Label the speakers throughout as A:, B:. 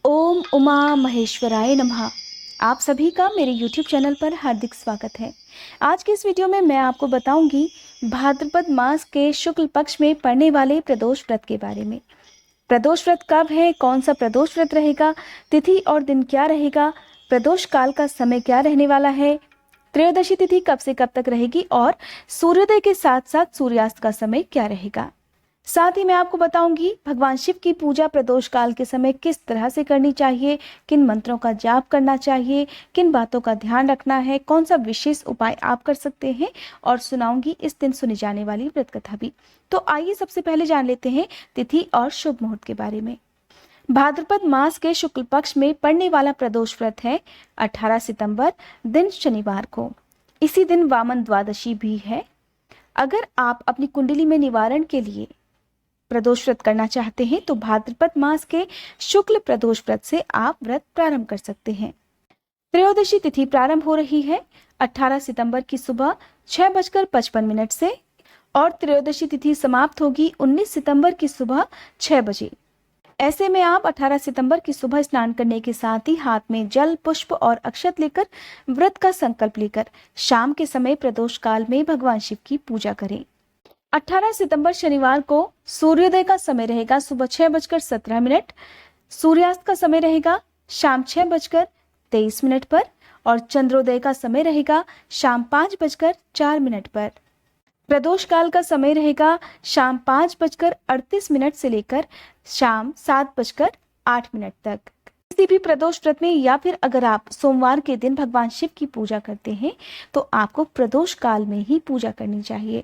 A: ओम उमा महेश्वराय नमः। आप सभी का मेरे YouTube चैनल पर हार्दिक स्वागत है। आज के इस वीडियो में मैं आपको बताऊंगी भाद्रपद मास के शुक्ल पक्ष में पड़ने वाले प्रदोष व्रत के बारे में। प्रदोष व्रत कब है, कौन सा प्रदोष व्रत रहेगा, तिथि और दिन क्या रहेगा, प्रदोष काल का समय क्या रहने वाला है, त्रयोदशी तिथि कब से कब तक रहेगी और सूर्योदय के साथ साथ सूर्यास्त का समय क्या रहेगा। साथ ही मैं आपको बताऊंगी भगवान शिव की पूजा प्रदोष काल के समय किस तरह से करनी चाहिए, किन मंत्रों का जाप करना चाहिए, किन बातों का ध्यान रखना है, कौन सा विशेष उपाय आप कर सकते हैं और सुनाऊंगी इस दिन सुनी जाने वाली व्रत कथा भी। तो आइए सबसे पहले जान लेते हैं तिथि और शुभ मुहूर्त के बारे में। भाद्रपद मास के शुक्ल पक्ष में पड़ने वाला प्रदोष व्रत है 18 सितंबर दिन शनिवार को। इसी दिन वामन द्वादशी भी है। अगर आप अपनी कुंडली में निवारण के लिए प्रदोष व्रत करना चाहते हैं तो भाद्रपद मास के शुक्ल प्रदोष व्रत से आप व्रत प्रारंभ कर सकते हैं। त्रयोदशी तिथि प्रारंभ हो रही है 18 सितंबर की सुबह 6:55 से और त्रयोदशी तिथि समाप्त होगी 19 सितंबर की सुबह 6 बजे। ऐसे में आप 18 सितंबर की सुबह स्नान करने के साथ ही हाथ में जल, पुष्प और अक्षत लेकर व्रत का संकल्प लेकर शाम के समय प्रदोष काल में भगवान शिव की पूजा करें। 18 सितंबर शनिवार को सूर्योदय का समय रहेगा सुबह 6:17। सूर्यास्त का समय रहेगा शाम 6:23 पर और चंद्रोदय का समय रहेगा शाम 5:04 पर। प्रदोष काल का समय रहेगा शाम 5:38 से लेकर शाम 7:08 तक। किसी भी प्रदोष व्रत में या फिर अगर आप सोमवार के दिन भगवान शिव की पूजा करते हैं तो आपको प्रदोष काल में ही पूजा करनी चाहिए।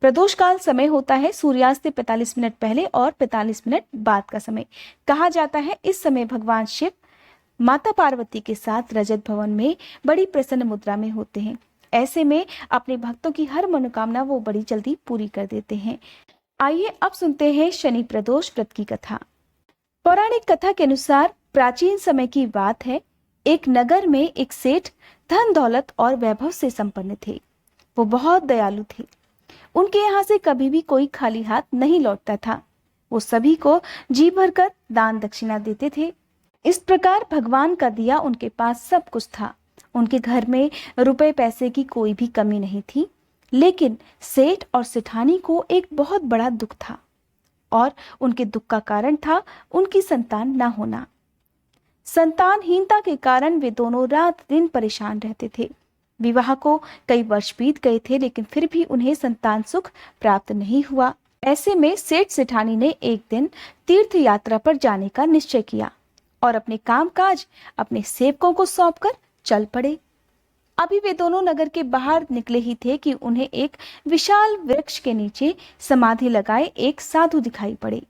A: प्रदोष काल समय होता है सूर्यास्त से 45 मिनट पहले और 45 मिनट बाद का समय। कहा जाता है इस समय भगवान शिव माता पार्वती के साथ रजत भवन में बड़ी प्रसन्न मुद्रा में होते हैं। ऐसे में अपने भक्तों की हर मनोकामना वो बड़ी जल्दी पूरी कर देते हैं। आइए अब सुनते हैं शनि प्रदोष व्रत की कथा। पौराणिक कथा के अनुसार प्राचीन समय की बात है, एक नगर में एक सेठ धन दौलत और वैभव से संपन्न थे। वो बहुत दयालु थे। उनके यहाँ से कभी भी कोई खाली हाथ नहीं लौटता था। वो सभी को जी भरकर दान दक्षिणा देते थे। इस प्रकार भगवान का दिया उनके पास सब कुछ था। उनके घर में रुपए पैसे की कोई भी कमी नहीं थी। लेकिन सेठ और सेठानी को एक बहुत बड़ा दुख था और उनके दुख का कारण था उनकी संतान न होना। संतानहीनता के कारण वे दोनों रात दिन परेशान रहते थे। विवाह को कई वर्ष बीत गए थे लेकिन फिर भी उन्हें संतान सुख प्राप्त नहीं हुआ। ऐसे में सेठ सेठानी ने एक दिन तीर्थ यात्रा पर जाने का निश्चय किया और अपने कामकाज अपने सेवकों को सौंपकर चल पड़े। अभी वे दोनों नगर के बाहर निकले ही थे कि उन्हें एक विशाल वृक्ष के नीचे समाधि लगाए एक साधु दिखाई पड़े।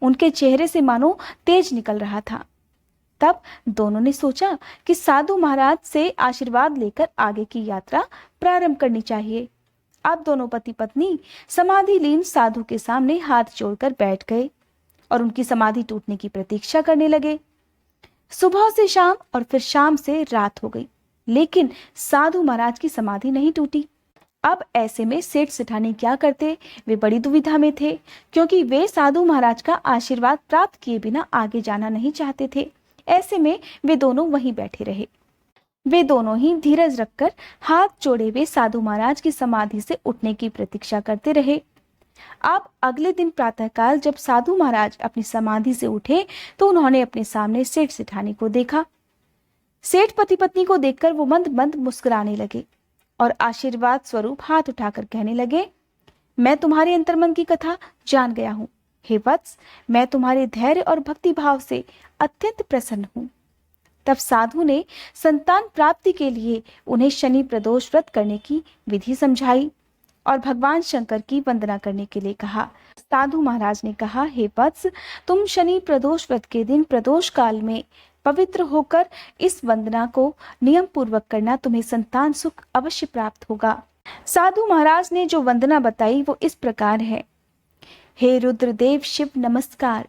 A: उनके चेहरे से मानो तेज निकल रहा था। तब दोनों ने सोचा कि साधु महाराज से आशीर्वाद लेकर आगे की यात्रा प्रारंभ करनी चाहिए। अब दोनों पति पत्नी समाधि लीन साधु के सामने हाथ जोड़कर बैठ गए और उनकी समाधि टूटने की प्रतीक्षा करने लगे। सुबह से शाम और फिर शाम से रात हो गई, लेकिन साधु महाराज की समाधि नहीं टूटी। अब ऐसे में सेठ सेठानी क्या करते, वे बड़ी दुविधा में थे, क्योंकि वे साधु महाराज का आशीर्वाद प्राप्त किए बिना आगे जाना नहीं चाहते थे। ऐसे में वे दोनों वहीं बैठे रहे। वे दोनों ही धीरज रखकर हाथ जोड़े हुए साधु महाराज की समाधि से उठने की प्रतीक्षा करते रहे। अब अगले दिन प्रातःकाल जब साधु महाराज अपनी समाधि से उठे तो उन्होंने अपने सामने सेठ सेठानी को देखा। सेठ पति पत्नी को देखकर वो मंद मंद मुस्कुराने लगे और आशीर्वाद स्वरूप हाथ उठाकर कहने लगे, मैं तुम्हारे अंतर्मन की कथा जान गया हूँ। हे वत्स, मैं तुम्हारे धैर्य और भक्ति भाव से अत्यंत प्रसन्न हूँ। तब साधु ने संतान प्राप्ति के लिए उन्हें शनि प्रदोष व्रत करने की विधि समझाई और भगवान शंकर की वंदना करने के लिए कहा। साधु महाराज ने कहा, हे वत्स, तुम शनि प्रदोष व्रत के दिन प्रदोष काल में पवित्र होकर इस वंदना को नियम पूर्वक करना, तुम्हें संतान सुख अवश्य प्राप्त होगा। साधु महाराज ने जो वंदना बताई वो इस प्रकार है। हे रुद्रदेव शिव नमस्कार,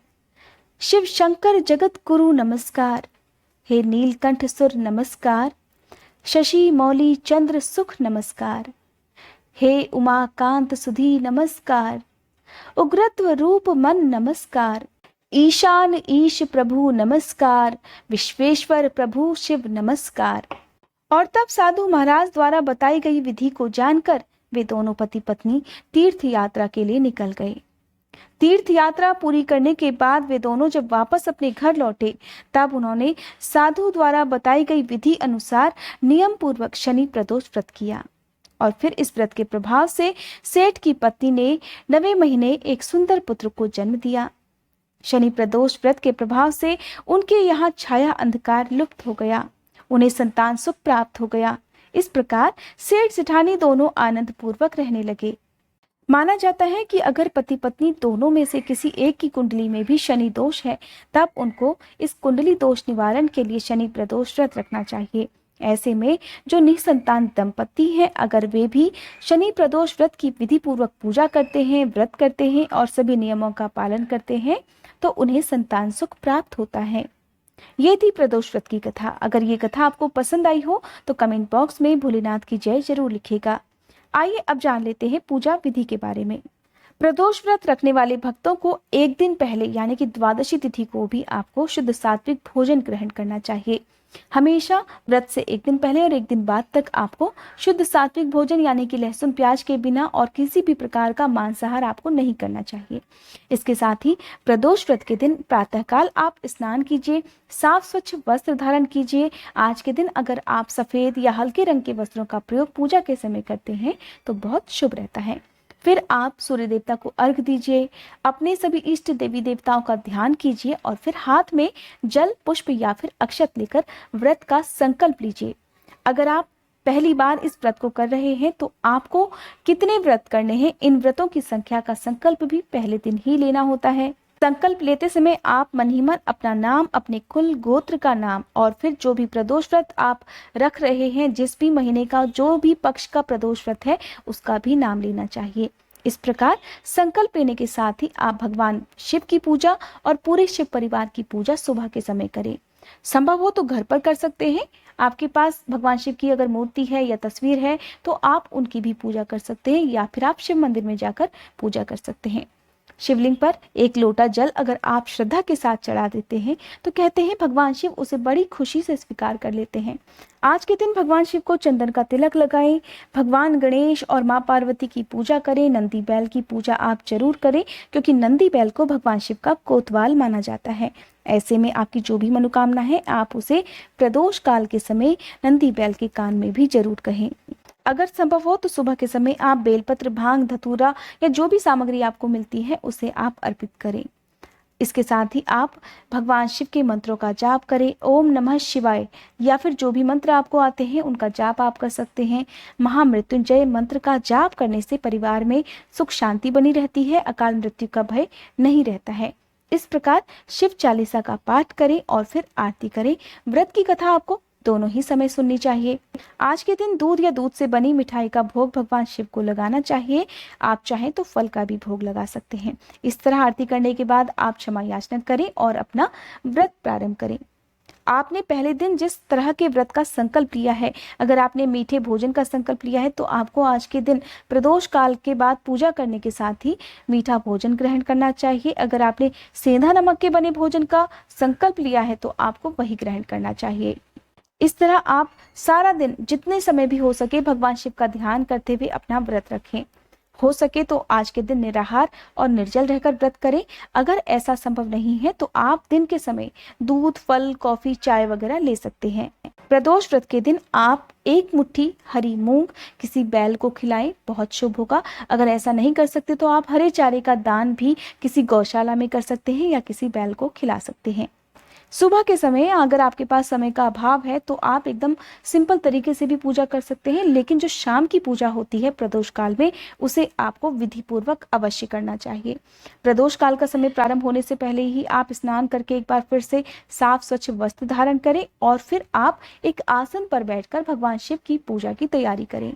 A: शिव शंकर जगत गुरु नमस्कार, हे नीलकंठ सुर नमस्कार, शशि मौली चंद्र सुख नमस्कार, हे उमाकांत सुधी नमस्कार, उग्रत्व रूप मन नमस्कार, ईशान ईश प्रभु नमस्कार, विश्वेश्वर प्रभु शिव नमस्कार। और तब साधु महाराज द्वारा बताई गई विधि को जानकर वे दोनों पति पत्नी तीर्थ यात्रा के लिए निकल गए। तीर्थ यात्रा पूरी करने के बाद वे दोनों जब वापस अपने घर लौटे तब उन्होंने साधु द्वारा बताई गई विधि अनुसार नियम पूर्वक शनि प्रदोष व्रत किया। और फिर इस व्रत के प्रभाव से सेठ की पत्नी ने 9वें महीने एक सुंदर पुत्र को जन्म दिया। शनि प्रदोष व्रत के प्रभाव से उनके यहाँ छाया अंधकार लुप्त हो गया, उन्हें संतान सुख प्राप्त हो गया। इस प्रकार सेठ जेठानी दोनों आनंद पूर्वक रहने लगे। माना जाता है कि अगर पति पत्नी दोनों में से किसी एक की कुंडली में भी शनि दोष है तब उनको इस कुंडली दोष निवारण के लिए शनि प्रदोष व्रत रखना चाहिए। ऐसे में जो निसंतान दंपति हैं, अगर वे भी शनि प्रदोष व्रत की विधि पूर्वक पूजा करते हैं, व्रत करते हैं और सभी नियमों का पालन करते हैं तो उन्हें संतान सुख प्राप्त होता है। ये थी प्रदोष व्रत की कथा। अगर ये कथा आपको पसंद आई हो तो कमेंट बॉक्स में भोलेनाथ की जय जरूर लिखिएगा। आइए अब जान लेते हैं पूजा विधि के बारे में। प्रदोष व्रत रखने वाले भक्तों को एक दिन पहले यानी कि द्वादशी तिथि को भी आपको शुद्ध सात्विक भोजन ग्रहण करना चाहिए। हमेशा व्रत से एक दिन पहले और एक दिन बाद तक आपको शुद्ध सात्विक भोजन यानी कि लहसुन प्याज के बिना और किसी भी प्रकार का मांसाहार आपको नहीं करना चाहिए। इसके साथ ही प्रदोष व्रत के दिन प्रातःकाल आप स्नान कीजिए, साफ स्वच्छ वस्त्र धारण कीजिए। आज के दिन अगर आप सफेद या हल्के रंग के वस्त्रों का प्रयोग पूजा के समय करते हैं तो बहुत शुभ रहता है। फिर आप सूर्य देवता को अर्घ दीजिए, अपने सभी इष्ट देवी देवताओं का ध्यान कीजिए और फिर हाथ में जल, पुष्प या फिर अक्षत लेकर व्रत का संकल्प लीजिए। अगर आप पहली बार इस व्रत को कर रहे हैं तो आपको कितने व्रत करने हैं, इन व्रतों की संख्या का संकल्प भी पहले दिन ही लेना होता है। संकल्प लेते समय आप मन ही मन अपना नाम, अपने कुल गोत्र का नाम और फिर जो भी प्रदोष व्रत आप रख रहे हैं, जिस भी महीने का जो भी पक्ष का प्रदोष व्रत है उसका भी नाम लेना चाहिए। इस प्रकार संकल्प लेने के साथ ही आप भगवान शिव की पूजा और पूरे शिव परिवार की पूजा सुबह के समय करें। संभव हो तो घर पर कर सकते हैं। आपके पास भगवान शिव की अगर मूर्ति है या तस्वीर है तो आप उनकी भी पूजा कर सकते हैं या फिर आप शिव मंदिर में जाकर पूजा कर सकते हैं। शिवलिंग पर एक लोटा जल अगर आप श्रद्धा के साथ चढ़ा देते हैं तो कहते हैं भगवान शिव उसे बड़ी खुशी से स्वीकार कर लेते हैं। आज के दिन भगवान शिव को चंदन का तिलक लगाएं, भगवान गणेश और माँ पार्वती की पूजा करें। नंदी बैल की पूजा आप जरूर करें क्योंकि नंदी बैल को भगवान शिव का कोतवाल माना जाता है। ऐसे में आपकी जो भी मनोकामना है आप उसे प्रदोष काल के समय नंदी बैल के कान में भी जरूर कहें। अगर संभव हो तो सुबह के समय आप बेलपत्र, भांग, धतूरा या जो भी सामग्री आपको मिलती है उसे आप अर्पित करें। इसके साथ ही आप भगवान शिव के मंत्रों का जाप करें। ओम नमः शिवाय या फिर जो भी मंत्र आपको आते हैं उनका जाप आप कर सकते हैं। महामृत्युंजय मंत्र का जाप करने से परिवार में सुख शांति बनी रहती है, अकाल मृत्यु का भय नहीं रहता है। इस प्रकार शिव चालीसा का पाठ करें और फिर आरती करें। व्रत की कथा आपको दोनों ही समय सुननी चाहिए। आज के दिन दूध या दूध से बनी मिठाई का भोग भगवान शिव को लगाना चाहिए। आप चाहें तो फल का भी भोग लगा सकते हैं। इस तरह आरती करने के बाद आप क्षमा याचना करें और अपना व्रत प्रारंभ करें। आपने पहले दिन जिस तरह के व्रत का संकल्प लिया है, अगर आपने मीठे भोजन का संकल्प लिया है तो आपको आज के दिन प्रदोष काल के बाद पूजा करने के साथ ही मीठा भोजन ग्रहण करना चाहिए। अगर आपने सेंधा नमक के बने भोजन का संकल्प लिया है तो आपको वही ग्रहण करना चाहिए। इस तरह आप सारा दिन जितने समय भी हो सके भगवान शिव का ध्यान करते हुए अपना व्रत रखें। हो सके तो आज के दिन निराहार और निर्जल रहकर व्रत करें। अगर ऐसा संभव नहीं है तो आप दिन के समय दूध, फल, कॉफी, चाय वगैरह ले सकते हैं। प्रदोष व्रत के दिन आप एक मुट्ठी हरी मूंग किसी बैल को खिलाएं, बहुत शुभ होगा। अगर ऐसा नहीं कर सकते तो आप हरे चारे का दान भी किसी गौशाला में कर सकते हैं या किसी बैल को खिला सकते हैं। सुबह के समय अगर आपके पास समय का अभाव है तो आप एकदम सिंपल तरीके से भी पूजा कर सकते हैं, लेकिन जो शाम की पूजा होती है प्रदोष काल में उसे आपको विधि पूर्वक अवश्य करना चाहिए। प्रदोष काल का समय प्रारंभ होने से पहले ही आप स्नान करके एक बार फिर से साफ स्वच्छ वस्त्र धारण करें और फिर आप एक आसन पर बैठकर भगवान शिव की पूजा की तैयारी करें।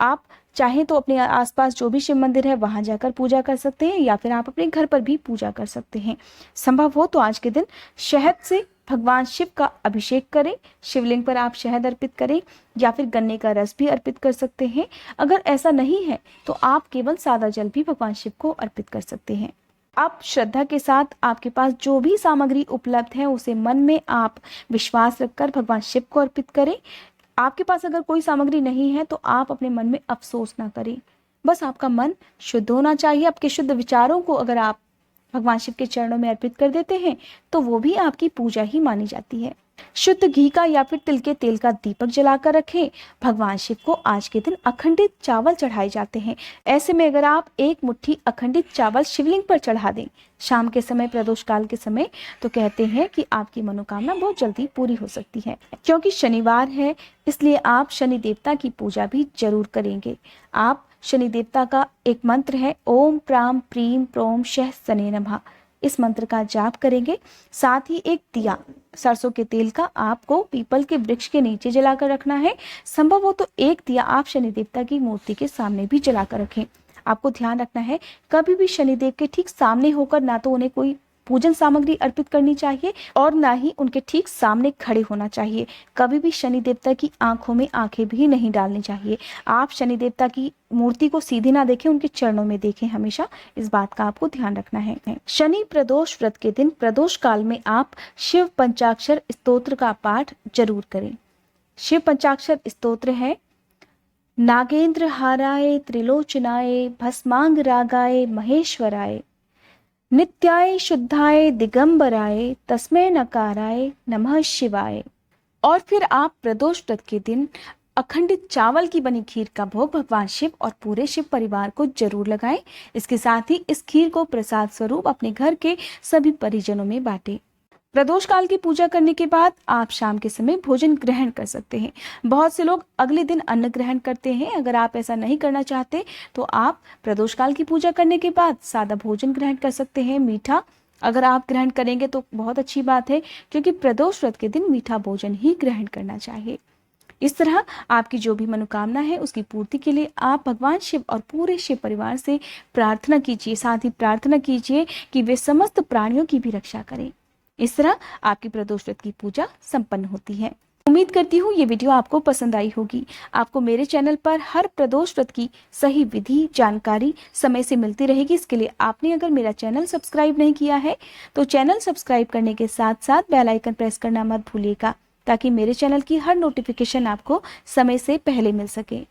A: आप चाहें तो अपने आसपास जो भी शिव मंदिर है वहां जाकर पूजा कर सकते हैं या फिर आप अपने घर पर भी पूजा कर सकते हैं। संभव हो तो आज के दिन शहद से भगवान शिव का अभिषेक करें। शिवलिंग पर आप शहद अर्पित करें या फिर गन्ने का रस भी अर्पित कर सकते हैं। अगर ऐसा नहीं है तो आप केवल सादा जल भी भगवान शिव को अर्पित कर सकते हैं। आप श्रद्धा के साथ आपके पास जो भी सामग्री उपलब्ध है उसे मन में आप विश्वास रखकर भगवान शिव को अर्पित करें। आपके पास अगर कोई सामग्री नहीं है तो आप अपने मन में अफसोस ना करें। बस आपका मन शुद्ध होना चाहिए। आपके शुद्ध विचारों को अगर आप भगवान शिव के चरणों में अर्पित कर देते हैं तो वो भी आपकी पूजा ही मानी जाती है। शुद्ध घी का या फिर तिल के तेल का दीपक जलाकर रखें। भगवान शिव को आज के दिन अखंडित चावल चढ़ाए जाते हैं। ऐसे में अगर आप एक मुट्ठी अखंडित चावल शिवलिंग पर चढ़ा दें शाम के समय, प्रदोष काल के समय, तो कहते हैं कि आपकी मनोकामना बहुत जल्दी पूरी हो सकती है। क्योंकि शनिवार है इसलिए आप शनि देवता की पूजा भी जरूर करेंगे। आप शनि देवता का एक मंत्र है ओम प्राम प्रीम प्रोम शह शने नमः, इस मंत्र का जाप करेंगे। साथ ही एक दिया सरसों के तेल का आपको पीपल के वृक्ष के नीचे जलाकर रखना है। संभव हो तो एक दिया आप शनि देवता की मूर्ति के सामने भी जलाकर रखें। आपको ध्यान रखना है कभी भी शनिदेव के ठीक सामने होकर ना तो उन्हें कोई पूजन सामग्री अर्पित करनी चाहिए और ना ही उनके ठीक सामने खड़े होना चाहिए। कभी भी शनि देवता की आंखों में आंखें भी नहीं डालनी चाहिए। आप शनि देवता की मूर्ति को सीधे ना देखें, उनके चरणों में देखें हमेशा। इस बात का आपको ध्यान रखना है। शनि प्रदोष व्रत के दिन प्रदोष काल में आप शिव पंचाक्षर स्तोत्र का पाठ जरूर करें। शिव पंचाक्षर स्तोत्र है नागेंद्र हाराय त्रिलोचनाय भस्मांग रागाय महेश्वराय नित्याय शुद्धाय दिगंबराय तस्मै नकाराय नमः शिवाय। और फिर आप प्रदोष व्रत के दिन अखंडित चावल की बनी खीर का भोग भगवान शिव और पूरे शिव परिवार को जरूर लगाएं। इसके साथ ही इस खीर को प्रसाद स्वरूप अपने घर के सभी परिजनों में बांटें। प्रदोष काल की पूजा करने के बाद आप शाम के समय भोजन ग्रहण कर सकते हैं। बहुत से लोग अगले दिन अन्न ग्रहण करते हैं। अगर आप ऐसा नहीं करना चाहते तो आप प्रदोष काल की पूजा करने के बाद सादा भोजन ग्रहण कर सकते हैं। मीठा अगर आप ग्रहण करेंगे तो बहुत अच्छी बात है, क्योंकि प्रदोष व्रत के दिन मीठा भोजन ही ग्रहण करना चाहिए। इस तरह आपकी जो भी मनोकामना है उसकी पूर्ति के लिए आप भगवान शिव और पूरे शिव परिवार से प्रार्थना कीजिए। साथ ही प्रार्थना कीजिए कि वे समस्त प्राणियों की भी रक्षा करें। इस तरह आपकी प्रदोष व्रत की पूजा संपन्न होती है। उम्मीद करती हूँ ये वीडियो आपको पसंद आई होगी। आपको मेरे चैनल पर हर प्रदोष व्रत की सही विधि जानकारी समय से मिलती रहेगी। इसके लिए आपने अगर मेरा चैनल सब्सक्राइब नहीं किया है तो चैनल सब्सक्राइब करने के साथ साथ बेल आइकन प्रेस करना मत भूलिएगा, ताकि मेरे चैनल की हर नोटिफिकेशन आपको समय से पहले मिल सके।